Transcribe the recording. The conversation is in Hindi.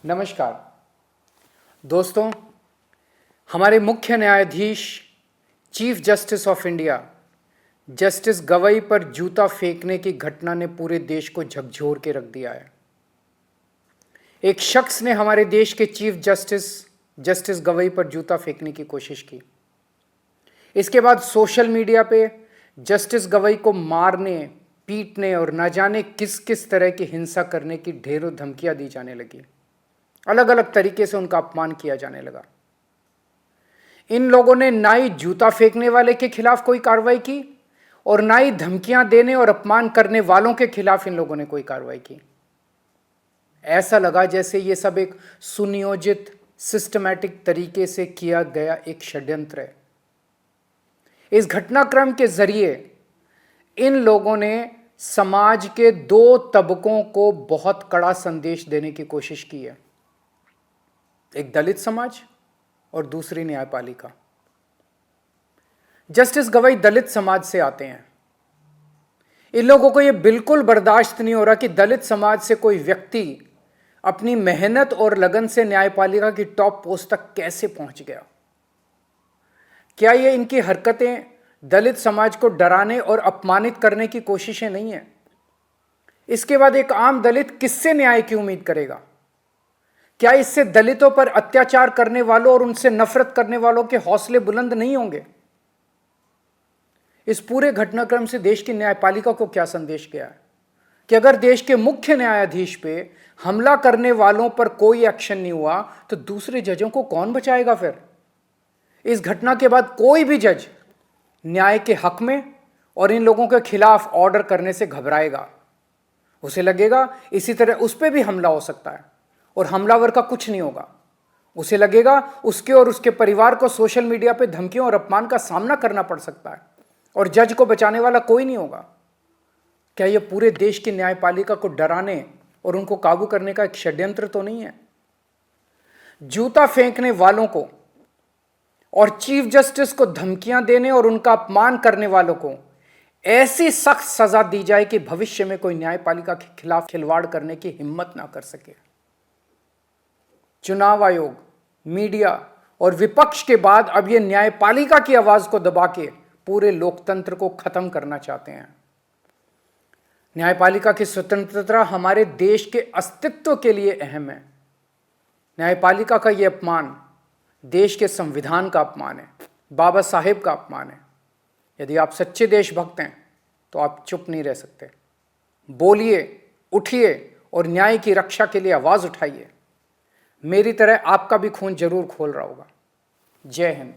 नमस्कार दोस्तों, हमारे मुख्य न्यायाधीश chief justice of India justice Gavai पर जूता फेंकने की घटना ने पूरे देश को झकझोर के रख दिया है। एक शख्स ने हमारे देश के चीफ जस्टिस गवई पर जूता फेंकने की कोशिश की। इसके बाद सोशल मीडिया पे जस्टिस गवई को मारने, पीटने और न जाने किस किस तरह की हिंसा करने की ढेरों धमकियां दी जाने लगी। अलग अलग तरीके से उनका अपमान किया जाने लगा। इन लोगों ने ना ही जूता फेंकने वाले के खिलाफ कोई कार्रवाई की और ना ही धमकियां देने और अपमान करने वालों के खिलाफ इन लोगों ने कोई कार्रवाई की। ऐसा लगा जैसे ये सब एक सुनियोजित सिस्टमैटिक तरीके से किया गया एक षड्यंत्र है। इस घटनाक्रम के जरिए इन लोगों ने समाज के दो तबकों को बहुत कड़ा संदेश देने की कोशिश की है, एक दलित समाज और दूसरी न्यायपालिका। जस्टिस गवई दलित समाज से आते हैं। इन लोगों को यह बिल्कुल बर्दाश्त नहीं हो रहा कि दलित समाज से कोई व्यक्ति अपनी मेहनत और लगन से न्यायपालिका की टॉप पोस्ट तक कैसे पहुंच गया। क्या ये इनकी हरकतें दलित समाज को डराने और अपमानित करने की कोशिशें नहीं है? इसके बाद एक आम दलित किससे न्याय की उम्मीद करेगा? क्या इससे दलितों पर अत्याचार करने वालों और उनसे नफरत करने वालों के हौसले बुलंद नहीं होंगे? इस पूरे घटनाक्रम से देश की न्यायपालिका को क्या संदेश गया है कि अगर देश के मुख्य न्यायाधीश पे हमला करने वालों पर कोई एक्शन नहीं हुआ तो दूसरे जजों को कौन बचाएगा? फिर इस घटना के बाद कोई भी जज न्याय के हक में और इन लोगों के खिलाफ ऑर्डर करने से घबराएगा। उसे लगेगा इसी तरह उस पर भी हमला हो सकता है और हमलावर का कुछ नहीं होगा। उसे लगेगा उसके और उसके परिवार को सोशल मीडिया पे धमकियों और अपमान का सामना करना पड़ सकता है और जज को बचाने वाला कोई नहीं होगा। क्या यह पूरे देश की न्यायपालिका को डराने और उनको काबू करने का एक षड्यंत्र तो नहीं है? जूता फेंकने वालों को और चीफ जस्टिस को धमकियां देने और उनका अपमान करने वालों को ऐसी सख्त सजा दी जाए कि भविष्य में कोई न्यायपालिका के खिलाफ खिलवाड़ करने की हिम्मत ना कर सके। चुनाव आयोग, मीडिया और विपक्ष के बाद अब ये न्यायपालिका की आवाज को दबा के पूरे लोकतंत्र को खत्म करना चाहते हैं। न्यायपालिका की स्वतंत्रता हमारे देश के अस्तित्व के लिए अहम है। न्यायपालिका का यह अपमान देश के संविधान का अपमान है, बाबा साहेब का अपमान है। यदि आप सच्चे देशभक्त हैं तो आप चुप नहीं रह सकते। बोलिए, उठिए और न्याय की रक्षा के लिए आवाज उठाइए। मेरी तरह आपका भी खून जरूर खोल रहा होगा। जय हिंद।